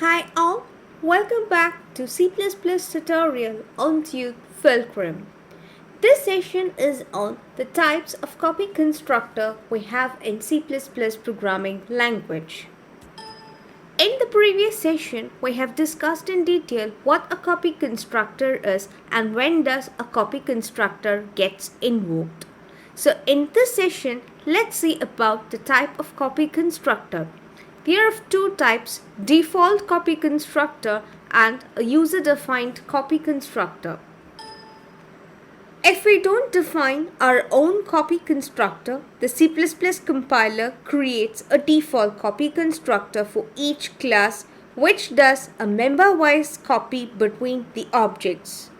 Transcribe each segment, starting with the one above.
Hi all, welcome back to C++ tutorial on Tute Fulcrum. This session is on the types of copy constructor we have in C++ programming language. In the previous session, we have discussed in detail what a copy constructor is and when does a copy constructor gets invoked. So in this session, let's see about the type of copy constructor. There are two types, default copy constructor and a user-defined copy constructor. If we don't define our own copy constructor, the C++ compiler creates a default copy constructor for each class which does a member-wise copy between the objects.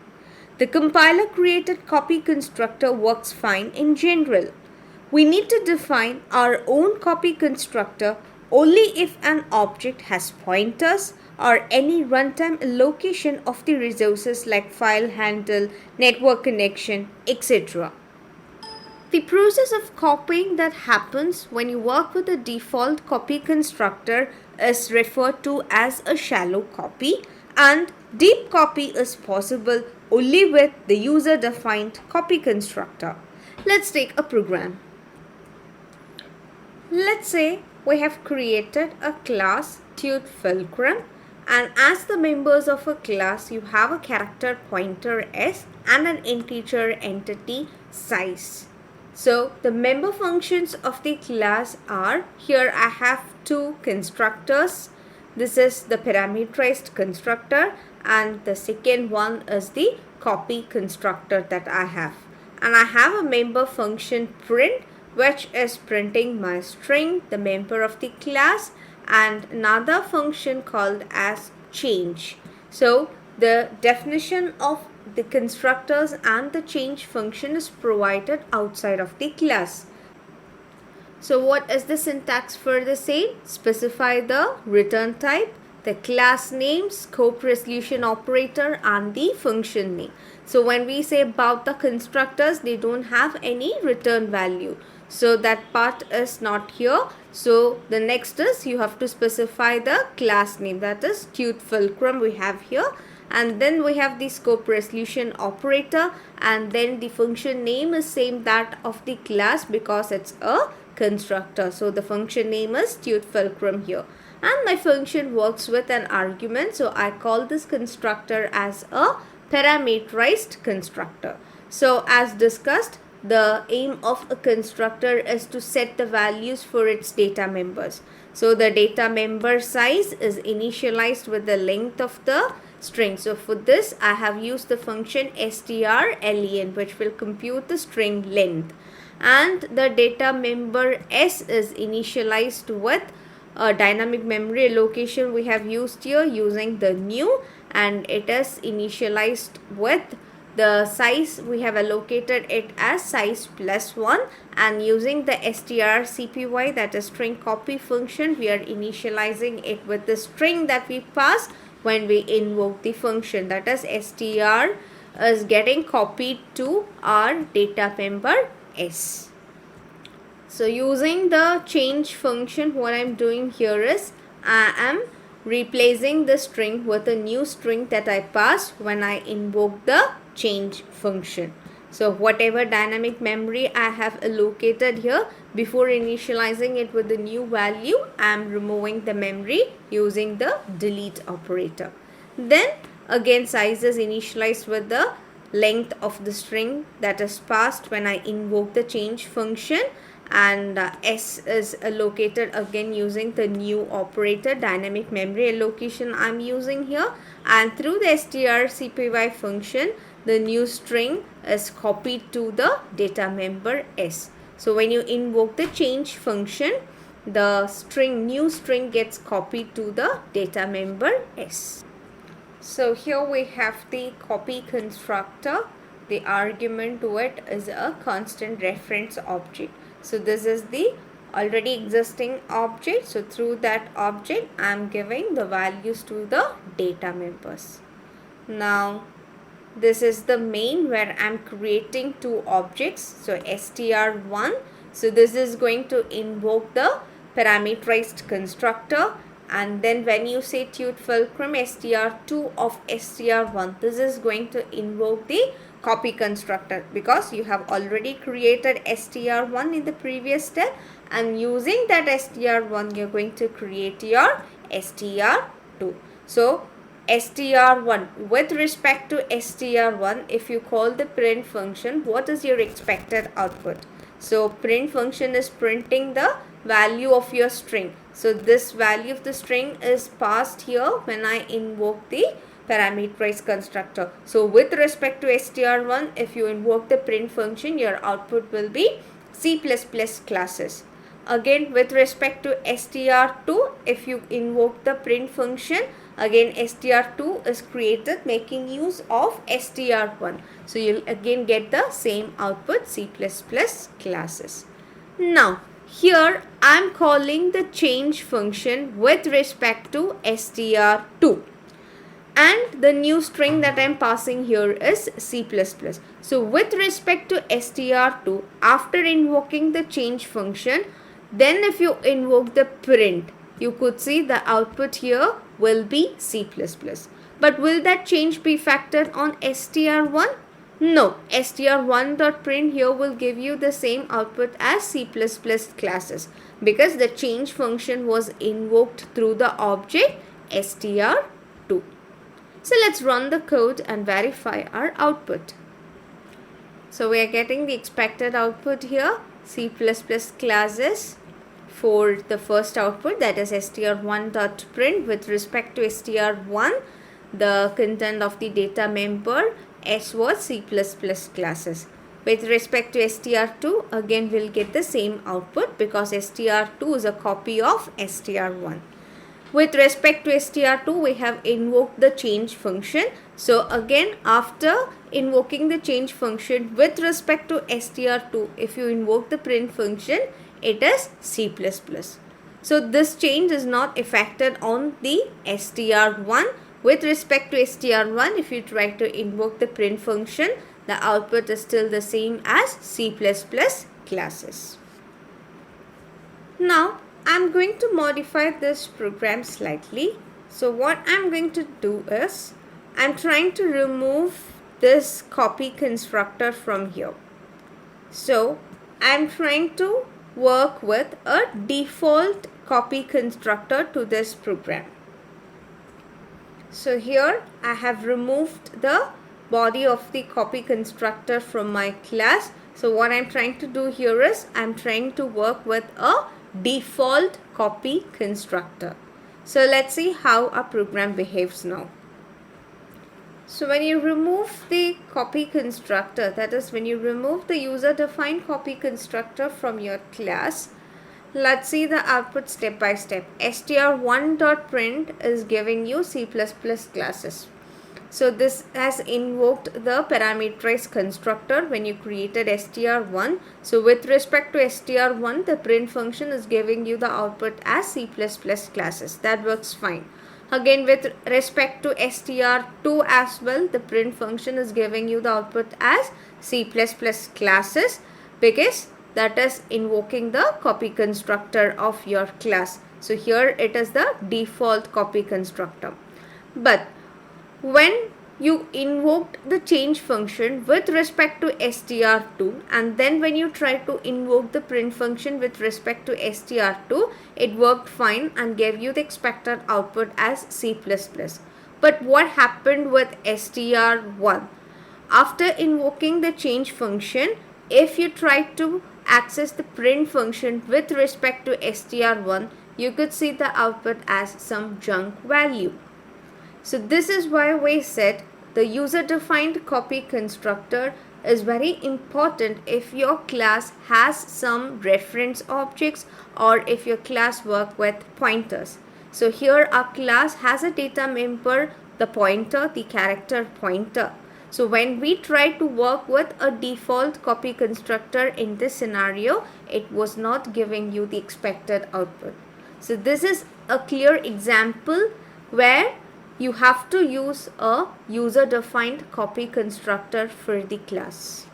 The compiler created copy constructor works fine in general. We need to define our own copy constructor only if an object has pointers or any runtime allocation of the resources like file handle, network connection, etc. The process of copying that happens when you work with a default copy constructor is referred to as a shallow copy, and deep copy is possible only with the user-defined copy constructor. Let's take a program. Let's say we have created a class Tute Fulcrum, and as the members of a class you have a character pointer s and an integer entity size. So the member functions of the class are, here I have two constructors. This is the parameterized constructor and the second one is the copy constructor that I have. And I have a member function print which is printing my string, the member of the class, and another function called as change. So the definition of the constructors and the change function is provided outside of the class. So what is the syntax for the same? Specify the return type, the class name, scope resolution operator, and the function name. So when we say about the constructors, they don't have any return value. So that part is not here. So the next is you have to specify the class name, that is Tute Fulcrum we have here. And then we have the scope resolution operator, and then the function name is same that of the class because it's a constructor. So the function name is Tute Fulcrum here. And my function works with an argument. So I call this constructor as a parameterized constructor. So as discussed, the aim of a constructor is to set the values for its data members. So the data member size is initialized with the length of the string. So for this I have used the function strlen which will compute the string length. And the data member s is initialized with a dynamic memory allocation we have used here using the new, and it is initialized with the size we have allocated it as size +1, and using the strcpy, that is string copy function, we are initializing it with the string that we pass when we invoke the function, that is str is getting copied to our data member s. So using the change function, what I am doing here is I am replacing the string with a new string that I pass when I invoke the change function. So whatever dynamic memory I have allocated here, before initializing it with the new value, I am removing the memory using the delete operator. Then again size is initialized with the length of the string that is passed when I invoke the change function, and s is allocated again using the new operator, dynamic memory allocation I am using here, and through the strcpy function the new string is copied to the data member s. So when you invoke the change function, the new string gets copied to the data member s. So here we have the copy constructor. The argument to it is a constant reference object. So this is the already existing object. So through that object I am giving the values to the data members. Now this is the main where I am creating two objects. So str1. So this is going to invoke the parameterized constructor, and then when you say Tute Fulcrum str2 of str1, this is going to invoke the copy constructor because you have already created str1 in the previous step, and using that str1 you're going to create your str2. So str1, with respect to str1, if you call the print function, what is your expected output? So print function is printing the value of your string. So this value of the string is passed here when I invoke the parameterized constructor. So with respect to str1, if you invoke the print function, your output will be C++ classes. Again, with respect to str2, if you invoke the print function, again str2 is created making use of str1. So you'll again get the same output, C++ classes. Now here I am calling the change function with respect to str2, and the new string that I am passing here is C++. So with respect to str2, after invoking the change function, then if you invoke the print, you could see the output here will be C++. But will that change be factored on str1? No, str1.print here will give you the same output as C++ classes because the change function was invoked through the object str2. So let's run the code and verify our output. So we are getting the expected output here, C++ classes for the first output, that is str1.print. With respect to str1, the content of the data member S was C++ classes. With respect to str2, again we'll get the same output because str2 is a copy of str1. With respect to str2, we have invoked the change function. So again, after invoking the change function with respect to str2, if you invoke the print function, it is C++. So this change is not affected on the str1. With respect to str1, if you try to invoke the print function, the output is still the same as C++ classes. Now I am going to modify this program slightly. So what I am going to do is, I am trying to remove this copy constructor from here. So I am trying to work with a default copy constructor to this program. So here I have removed the body of the copy constructor from my class. So what I am trying to do here is, I am trying to work with a default copy constructor. So let's see how our program behaves now. So when you remove the copy constructor, that is when you remove the user defined copy constructor from your class, let's see the output step by step. str1.print is giving you C++ classes. So this has invoked the parameterized constructor when you created str1. So with respect to str1, the print function is giving you the output as C++ classes. That works fine. Again, with respect to str2 as well, the print function is giving you the output as C++ classes because that is invoking the copy constructor of your class. So here it is the default copy constructor. But when you invoked the change function with respect to str2, and then when you try to invoke the print function with respect to str2, it worked fine and gave you the expected output as C++. But what happened with str1? After invoking the change function, if you try to access the print function with respect to str1, you could see the output as some junk value. So this is why we said the user defined copy constructor is very important if your class has some reference objects or if your class work with pointers. So here our class has a data member, the pointer, the character pointer. So when we try to work with a default copy constructor in this scenario, it was not giving you the expected output. So this is a clear example where you have to use a user-defined copy constructor for the class.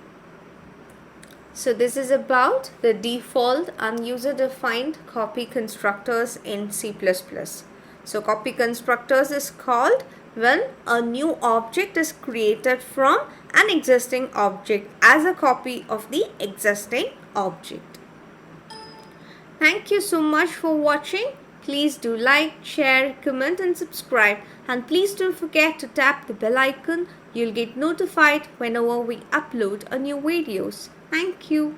So this is about the default and user-defined copy constructors in C++. So copy constructors is called when a new object is created from an existing object as a copy of the existing object. Thank you so much for watching. Please do like, share, comment and subscribe, and please don't forget to tap the bell icon. You'll get notified whenever we upload a new videos. Thank you.